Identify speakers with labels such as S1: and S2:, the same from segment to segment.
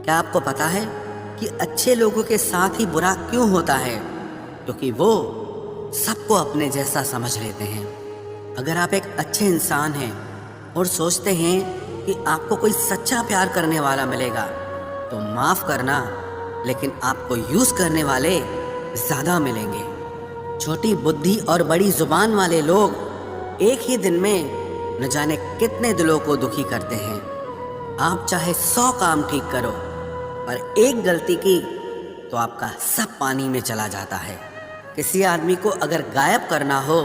S1: کیا آپ کو پتا ہے کہ اچھے لوگوں کے ساتھ ہی برا کیوں ہوتا ہے؟ کیونکہ وہ سب کو اپنے جیسا سمجھ لیتے ہیں۔ اگر آپ ایک اچھے انسان ہیں اور سوچتے ہیں کہ آپ کو کوئی سچا پیار کرنے والا ملے گا تو معاف کرنا، لیکن آپ کو یوز کرنے والے زیادہ ملیں گے۔ چھوٹی بدھی اور بڑی زبان والے لوگ ایک ہی دن میں نہ جانے کتنے دلوں کو دکھی کرتے ہیں۔ آپ چاہے 100 کام ٹھیک کرو، پر ایک غلطی کی تو آپ کا سب پانی میں چلا جاتا ہے۔ کسی آدمی کو اگر غائب کرنا ہو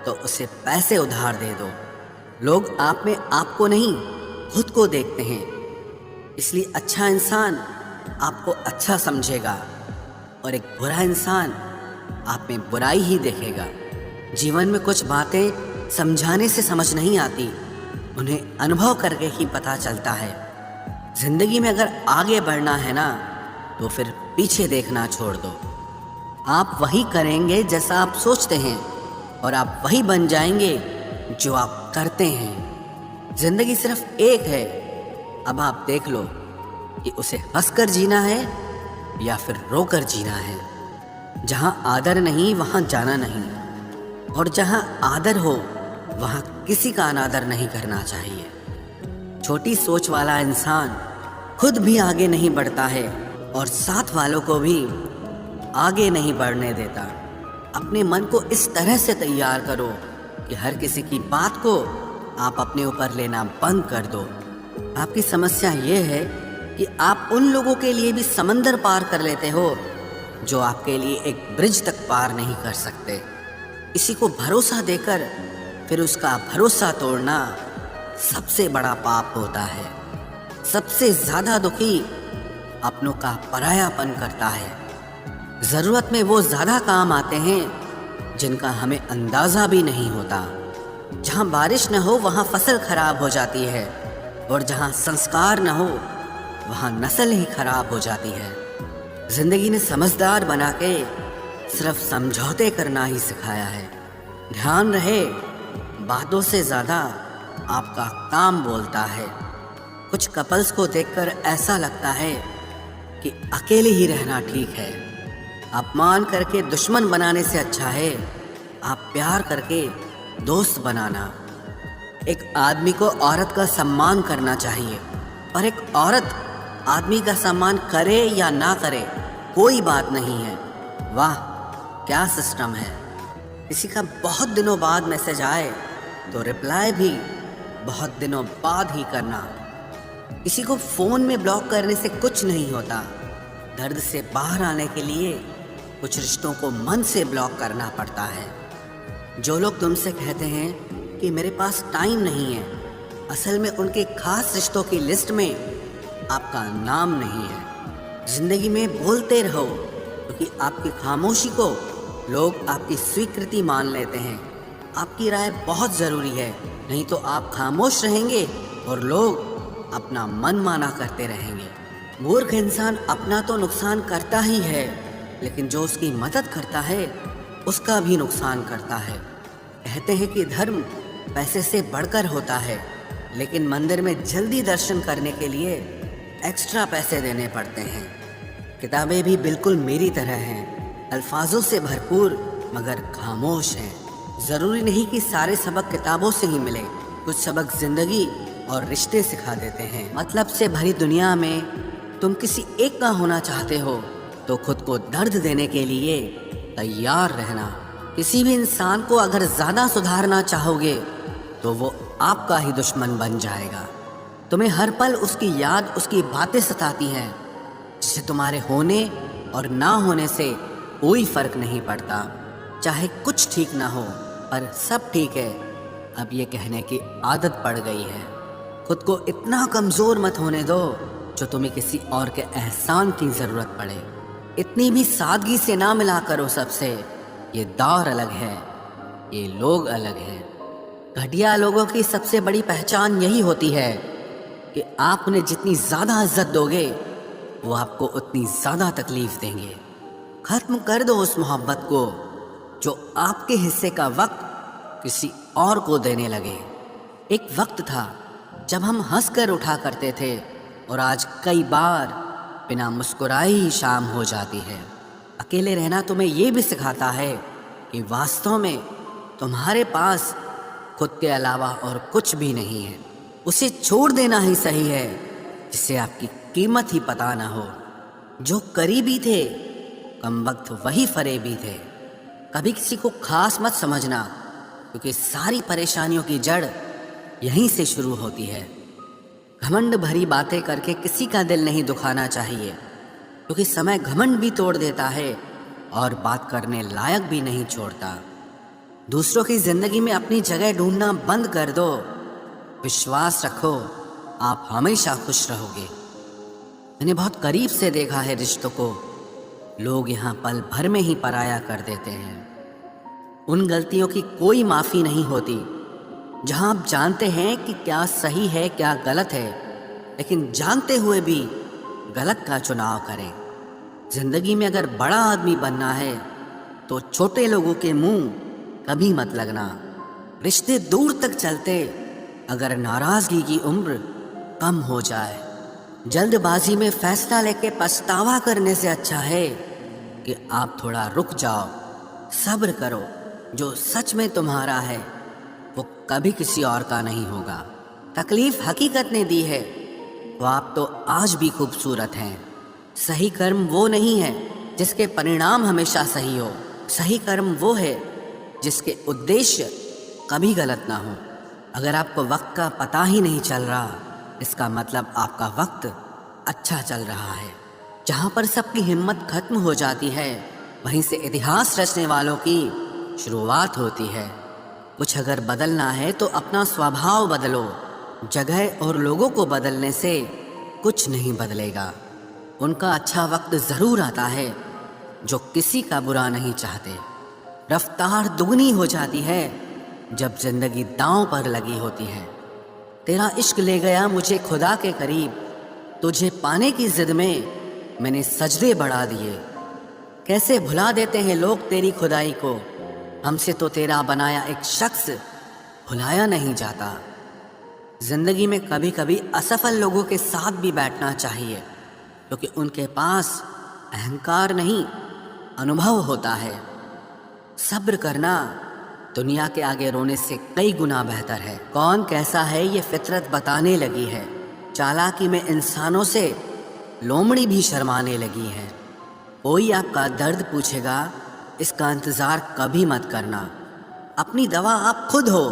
S1: تو اسے پیسے ادھار دے دو۔ لوگ آپ میں آپ کو نہیں، خود کو دیکھتے ہیں، اس لیے اچھا انسان آپ کو اچھا سمجھے گا اور ایک برا انسان آپ میں برائی ہی دیکھے گا۔ جیون میں کچھ باتیں سمجھانے سے سمجھ نہیں آتی، انہیں انبھو کر کے ہی پتہ چلتا ہے۔ زندگی میں اگر آگے بڑھنا ہے نا تو پھر پیچھے دیکھنا چھوڑ دو۔ آپ وہی کریں گے جیسا آپ سوچتے ہیں، اور آپ وہی بن جائیں گے جو آپ کرتے ہیں۔ زندگی صرف ایک ہے، اب آپ دیکھ لو کہ اسے ہنس کر جینا ہے یا پھر رو کر جینا ہے۔ جہاں آدر نہیں وہاں جانا نہیں، اور جہاں آدر ہو وہاں کسی کا انادر نہیں کرنا چاہیے۔ چھوٹی سوچ والا انسان خود بھی آگے نہیں بڑھتا ہے اور ساتھ والوں کو بھی آگے نہیں بڑھنے دیتا۔ اپنے من کو اس طرح سے تیار کرو کہ ہر کسی کی بات کو آپ اپنے اوپر لینا بند کر دو۔ آپ کی سمسیا یہ ہے کہ آپ ان لوگوں کے لیے بھی سمندر پار کر لیتے ہو جو آپ کے لیے ایک برج تک پار نہیں کر سکتے۔ کسی کو بھروسہ دے کر پھر اس کا بھروسہ توڑنا سب سے بڑا پاپ ہوتا ہے۔ سب سے زیادہ دکھی اپنوں کا پرایا پن کرتا ہے۔ ضرورت میں وہ زیادہ کام آتے ہیں جن کا ہمیں اندازہ بھی نہیں ہوتا۔ جہاں بارش نہ ہو وہاں فصل خراب ہو جاتی ہے، اور جہاں سنسکار نہ ہو وہاں نسل ہی خراب ہو جاتی ہے۔ زندگی نے سمجھدار بنا کے صرف سمجھوتے کرنا ہی سکھایا ہے۔ دھیان رہے، باتوں سے زیادہ آپ کا کام بولتا ہے۔ کچھ کپلز کو دیکھ کر ایسا لگتا ہے کہ اکیلے ہی رہنا ٹھیک ہے۔ اپمان کر کے دشمن بنانے سے اچھا ہے آپ پیار کر کے دوست بنانا۔ ایک آدمی کو عورت کا سمان کرنا چاہیے، اور ایک عورت آدمی کا سمان کرے یا نہ کرے کوئی بات نہیں ہے۔ واہ کیا سسٹم ہے! کسی کا بہت دنوں بعد میسج آئے تو رپلائی بھی بہت دنوں بعد ہی کرنا۔ کسی کو فون میں بلاک کرنے سے کچھ نہیں ہوتا۔ درد سے باہر آنے کے لیے کچھ رشتوں کو من سے بلاک کرنا پڑتا ہے۔ جو لوگ تم سے کہتے ہیں کہ میرے پاس ٹائم نہیں ہے، اصل میں ان کے خاص رشتوں کی لسٹ میں آپ کا نام نہیں ہے۔ زندگی میں بولتے رہو، کیونکہ آپ کی خاموشی کو لوگ آپ کی سویکرتی مان لیتے ہیں۔ آپ کی رائے بہت ضروری ہے، نہیں تو آپ خاموش رہیں گے اور لوگ اپنا من مانا کرتے رہیں گے۔ مورخ انسان اپنا تو نقصان کرتا ہی ہے، لیکن جو اس کی مدد کرتا ہے اس کا بھی نقصان کرتا ہے۔ کہتے ہیں کہ دھرم پیسے سے بڑھ کر ہوتا ہے، لیکن مندر میں جلدی درشن کرنے کے لیے ایکسٹرا پیسے دینے پڑتے ہیں۔ کتابیں بھی بالکل میری طرح ہیں، الفاظوں سے بھرپور مگر خاموش ہیں۔ ضروری نہیں کہ سارے سبق کتابوں سے ہی ملے، کچھ سبق زندگی اور رشتے سکھا دیتے ہیں۔ مطلب سے بھری دنیا میں تم کسی ایک کا ہونا چاہتے ہو تو خود کو درد دینے کے لیے تیار رہنا۔ کسی بھی انسان کو اگر زیادہ سدھارنا چاہو گے تو وہ آپ کا ہی دشمن بن جائے گا۔ تمہیں ہر پل اس کی یاد، اس کی باتیں ستاتی ہیں، جسے تمہارے ہونے اور نہ ہونے سے کوئی فرق نہیں پڑتا۔ چاہے کچھ ٹھیک نہ ہو پر سب ٹھیک ہے، اب یہ کہنے کی عادت پڑ گئی ہے۔ خود کو اتنا کمزور مت ہونے دو جو تمہیں کسی اور کے احسان کی ضرورت پڑے۔ اتنی بھی سادگی سے نہ ملا کرو سب سے، یہ دور الگ ہے، یہ لوگ الگ ہیں۔ گھٹیا لوگوں کی سب سے بڑی پہچان یہی ہوتی ہے کہ آپ انہیں جتنی زیادہ عزت دو گے وہ آپ کو اتنی زیادہ تکلیف دیں گے۔ ختم کر دو اس محبت کو جو آپ کے حصے کا وقت کسی اور کو دینے لگے۔ ایک وقت تھا جب ہم ہنس کر اٹھا کرتے تھے اور آج کئی بار بنا مسکرائے ہی شام ہو جاتی ہے۔ اکیلے رہنا تمہیں یہ بھی سکھاتا ہے کہ واستو میں تمہارے پاس خود کے علاوہ اور کچھ بھی نہیں ہے۔ اسے چھوڑ دینا ہی صحیح ہے جسے آپ کی قیمت ہی پتہ نہ ہو۔ جو قریبی تھے کم وقت وہی فریبی تھے۔ کبھی کسی کو خاص مت سمجھنا، کیونکہ ساری پریشانیوں کی جڑ یہیں سے شروع ہوتی ہے۔ گھمنڈ بھری باتیں کر کے کسی کا دل نہیں دکھانا چاہیے، کیونکہ سمے گھمنڈ بھی توڑ دیتا ہے اور بات کرنے لائق بھی نہیں چھوڑتا۔ دوسروں کی زندگی میں اپنی جگہ ڈھونڈنا بند کر دو۔ وشواس رکھو، آپ ہمیشہ خوش رہو گے۔ میں نے بہت قریب سے دیکھا ہے رشتوں کو، لوگ یہاں پل بھر میں ہی پرایا کر دیتے ہیں۔ ان غلطیوں کی کوئی معافی نہیں ہوتی جہاں آپ جانتے ہیں کہ کیا صحیح ہے کیا غلط ہے، لیکن جانتے ہوئے بھی غلط کا چناؤ کریں۔ زندگی میں اگر بڑا آدمی بننا ہے تو چھوٹے لوگوں کے منہ کبھی مت لگنا۔ رشتے دور تک چلتے اگر ناراضگی کی عمر کم ہو جائے۔ جلد بازی میں فیصلہ لے کے پچھتاوا کرنے سے اچھا ہے کہ آپ تھوڑا رک جاؤ، صبر کرو۔ جو سچ میں تمہارا ہے وہ کبھی کسی اور کا نہیں ہوگا۔ تکلیف حقیقت نے دی ہے تو آپ تو آج بھی خوبصورت ہیں۔ صحیح کرم وہ نہیں ہے جس کے پرینام ہمیشہ صحیح ہو، صحیح کرم وہ ہے جس کے ادیش کبھی غلط نہ ہو۔ اگر آپ کو وقت کا پتہ ہی نہیں چل رہا، اس کا مطلب آپ کا وقت اچھا چل رہا ہے۔ جہاں پر سب کی ہمت ختم ہو جاتی ہے وہیں سے اتہاس رچنے والوں کی شروعات ہوتی ہے۔ کچھ اگر بدلنا ہے تو اپنا سوبھاؤ بدلو، جگہ اور لوگوں کو بدلنے سے کچھ نہیں بدلے گا۔ ان کا اچھا وقت ضرور آتا ہے جو کسی کا برا نہیں چاہتے۔ رفتار دگنی ہو جاتی ہے جب زندگی داؤں پر لگی ہوتی ہے۔ تیرا عشق لے گیا مجھے خدا کے قریب، تجھے پانے کی ضد میں نے سجدے بڑھا دیے۔ کیسے بھلا دیتے ہیں لوگ تیری خدائی کو، ہم سے تو تیرا بنایا ایک شخص بھلایا نہیں جاتا۔ زندگی میں کبھی کبھی اسفل لوگوں کے ساتھ بھی بیٹھنا چاہیے، کیونکہ ان کے پاس اہنکار نہیں انوبھو ہوتا ہے۔ صبر کرنا دنیا کے آگے رونے سے کئی گنا بہتر ہے۔ کون کیسا ہے یہ فطرت بتانے لگی ہے، چالاکی میں انسانوں سے لومڑی بھی شرمانے لگی ہے۔ کوئی آپ کا درد پوچھے گا، اس کا انتظار کبھی مت کرنا۔ اپنی دوا آپ خود ہو،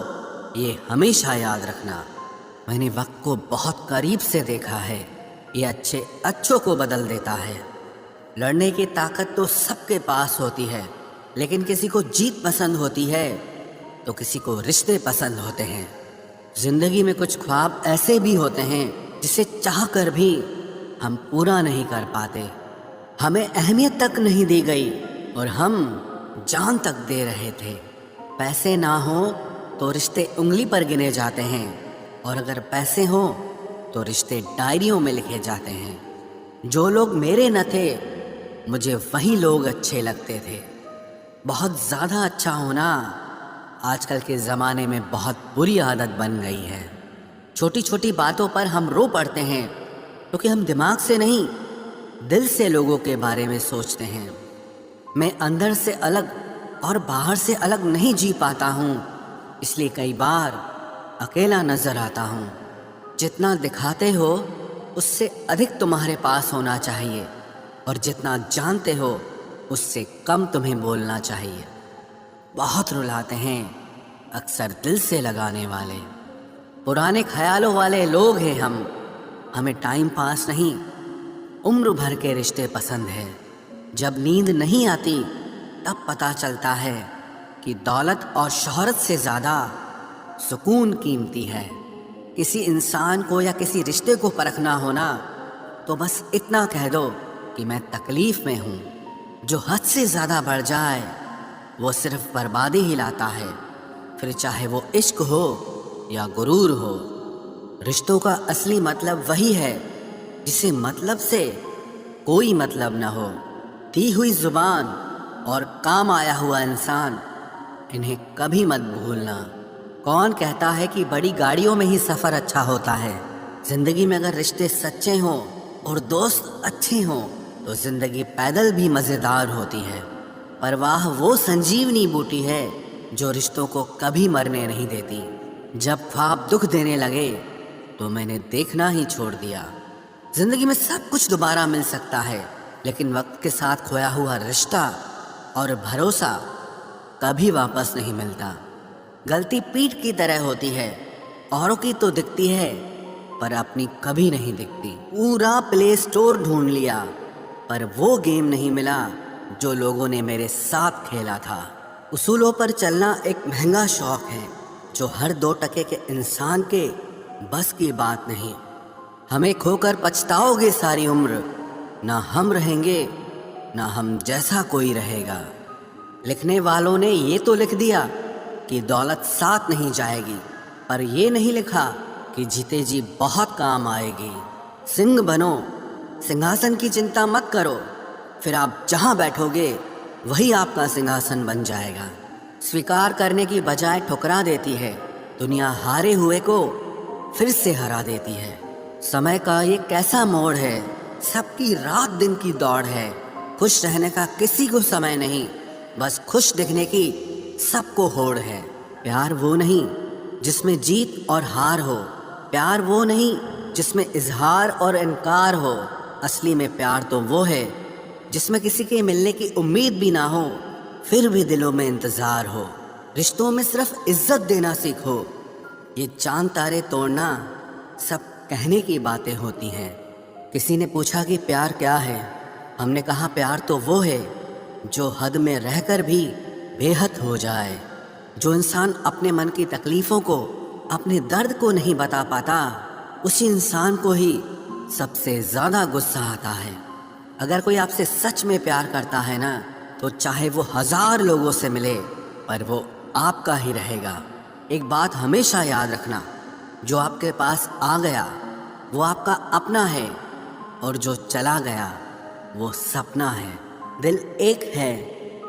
S1: یہ ہمیشہ یاد رکھنا۔ میں نے وقت کو بہت قریب سے دیکھا ہے، یہ اچھے اچھوں کو بدل دیتا ہے۔ لڑنے کی طاقت تو سب کے پاس ہوتی ہے، لیکن کسی کو جیت پسند ہوتی ہے تو کسی کو رشتے پسند ہوتے ہیں۔ زندگی میں کچھ خواب ایسے بھی ہوتے ہیں جسے چاہ کر بھی ہم پورا نہیں کر پاتے۔ ہمیں اہمیت تک نہیں دی گئی اور ہم جان تک دے رہے تھے۔ پیسے نہ ہوں تو رشتے انگلی پر گنے جاتے ہیں، اور اگر پیسے ہوں تو رشتے ڈائریوں میں لکھے جاتے ہیں۔ جو لوگ میرے نہ تھے مجھے وہی لوگ اچھے لگتے تھے۔ بہت زیادہ اچھا ہونا آج کل کے زمانے میں بہت بری عادت بن گئی ہے۔ چھوٹی چھوٹی باتوں پر ہم رو پڑتے ہیں کیونکہ ہم دماغ سے نہیں دل سے لوگوں کے بارے میں سوچتے ہیں۔ میں اندر سے الگ اور باہر سے الگ نہیں جی پاتا ہوں، اس لیے کئی بار اکیلا نظر آتا ہوں۔ جتنا دکھاتے ہو اس سے ادھک تمہارے پاس ہونا چاہیے، اور جتنا جانتے ہو اس سے کم تمہیں بولنا چاہیے۔ بہت رلاتے ہیں اکثر دل سے لگانے والے، پرانے خیالوں والے لوگ ہیں ہم۔ ہمیں ٹائم پاس نہیں عمر بھر کے رشتے پسند ہیں۔ جب نیند نہیں آتی تب پتہ چلتا ہے کہ دولت اور شہرت سے زیادہ سکون قیمتی ہے۔ کسی انسان کو یا کسی رشتے کو پرکھنا ہونا تو بس اتنا کہہ دو کہ میں تکلیف میں ہوں۔ جو حد سے زیادہ بڑھ جائے وہ صرف بربادی ہی لاتا ہے، پھر چاہے وہ عشق ہو یا غرور ہو۔ رشتوں کا اصلی مطلب وہی ہے جسے مطلب سے کوئی مطلب نہ ہو۔ دی ہوئی زبان اور کام آیا ہوا انسان، انہیں کبھی مت بھولنا۔ کون کہتا ہے کہ بڑی گاڑیوں میں ہی سفر اچھا ہوتا ہے؟ زندگی میں اگر رشتے سچے ہوں اور دوست اچھے ہوں تو زندگی پیدل بھی مزیدار ہوتی ہے۔ پرواہ وہ سنجیونی بوٹی ہے جو رشتوں کو کبھی مرنے نہیں دیتی۔ جب خواب دکھ دینے لگے تو میں نے دیکھنا ہی چھوڑ دیا۔ زندگی میں سب کچھ دوبارہ مل سکتا ہے، لیکن وقت کے ساتھ کھویا ہوا رشتہ اور بھروسہ کبھی واپس نہیں ملتا۔ غلطی پیٹھ کی طرح ہوتی ہے، اوروں کی تو دکھتی ہے پر اپنی کبھی نہیں دکھتی۔ پورا پلے سٹور ڈھونڈ لیا پر وہ گیم نہیں ملا جو لوگوں نے میرے ساتھ کھیلا تھا۔ اصولوں پر چلنا ایک مہنگا شوق ہے جو ہر 2 ٹکے کے انسان کے بس کی بات نہیں۔ ہمیں کھو کر پچھتاؤ گے ساری عمر، نہ ہم رہیں گے نہ ہم جیسا کوئی رہے گا۔ لکھنے والوں نے یہ تو لکھ دیا کہ دولت ساتھ نہیں جائے گی، پر یہ نہیں لکھا کہ جیتے جی بہت کام آئے گی۔ سنگھ بنو، سنگھاسن کی چنتا مت کرو، پھر آپ جہاں بیٹھو گے وہی آپ کا سنگھاسن بن جائے گا۔ سویکار کرنے کی بجائے ٹھکرا دیتی ہے، دنیا ہارے ہوئے کو پھر سے ہرا دیتی ہے۔ سمے کا یہ کیسا موڑ ہے، سب کی رات دن کی دوڑ ہے۔ خوش رہنے کا کسی کو سمے نہیں، بس خوش دکھنے کی سب کو ہوڑ ہے۔ پیار وہ نہیں جس میں جیت اور ہار ہو، پیار وہ نہیں جس میں اظہار اور انکار ہو، اصلی میں پیار تو وہ ہے جس میں کسی کے ملنے کی امید بھی نہ ہو پھر بھی دلوں میں انتظار ہو۔ رشتوں میں صرف عزت دینا سیکھو، یہ چاند تارے توڑنا سب کہنے کی باتیں ہوتی ہیں۔ کسی نے پوچھا کہ پیار کیا ہے، ہم نے کہا پیار تو وہ ہے جو حد میں رہ کر بھی بے حد ہو جائے۔ جو انسان اپنے من کی تکلیفوں کو، اپنے درد کو نہیں بتا پاتا، اسی انسان کو ہی سب سے زیادہ غصہ آتا ہے۔ اگر کوئی آپ سے سچ میں پیار کرتا ہے نا، تو چاہے وہ 1000 لوگوں سے ملے پر وہ آپ کا ہی رہے گا۔ ایک بات ہمیشہ یاد رکھنا، جو آپ کے پاس آ گیا وہ آپ کا اپنا ہے، اور جو چلا گیا وہ سپنا ہے۔ دل ایک ہے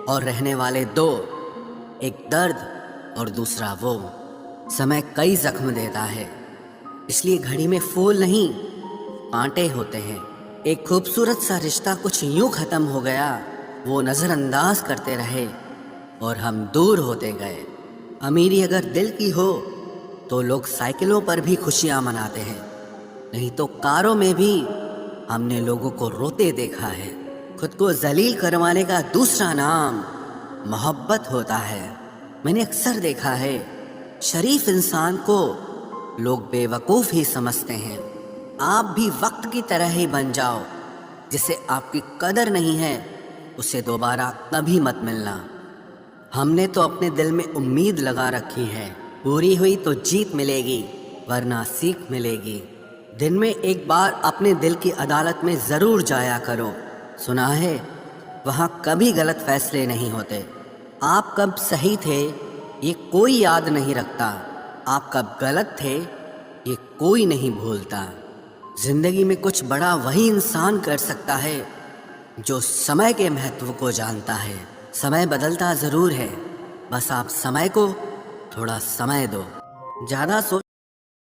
S1: اور رہنے والے 2، ایک درد اور دوسرا وہ۔ سمے کئی زخم دیتا ہے، اس لیے گھڑی میں پھول نہیں کانٹے ہوتے ہیں۔ ایک خوبصورت سا رشتہ کچھ یوں ختم ہو گیا، وہ نظر انداز کرتے رہے اور ہم دور ہوتے گئے۔ امیری اگر دل کی ہو تو لوگ سائیکلوں پر بھی خوشیاں مناتے ہیں، نہیں تو کاروں میں بھی ہم نے لوگوں کو روتے دیکھا ہے۔ خود کو ذلیل کروانے کا دوسرا نام محبت ہوتا ہے۔ میں نے اکثر دیکھا ہے شریف انسان کو لوگ بے وقوف ہی سمجھتے ہیں۔ آپ بھی وقت کی طرح ہی بن جاؤ، جسے آپ کی قدر نہیں ہے اسے دوبارہ کبھی مت ملنا۔ ہم نے تو اپنے دل میں امید لگا رکھی ہے، پوری ہوئی تو جیت ملے گی ورنہ سیکھ ملے گی۔ دن میں ایک بار اپنے دل کی عدالت میں ضرور جایا کرو، سنا ہے وہاں کبھی غلط فیصلے نہیں ہوتے۔ آپ کب صحیح تھے یہ کوئی یاد نہیں رکھتا، آپ کب غلط تھے یہ کوئی نہیں بھولتا۔ زندگی میں کچھ بڑا وہی انسان کر سکتا ہے جو سمے کے مہتو کو جانتا ہے۔ سمے بدلتا ضرور ہے، بس آپ سمے کو تھوڑا سمے دو۔ زیادہ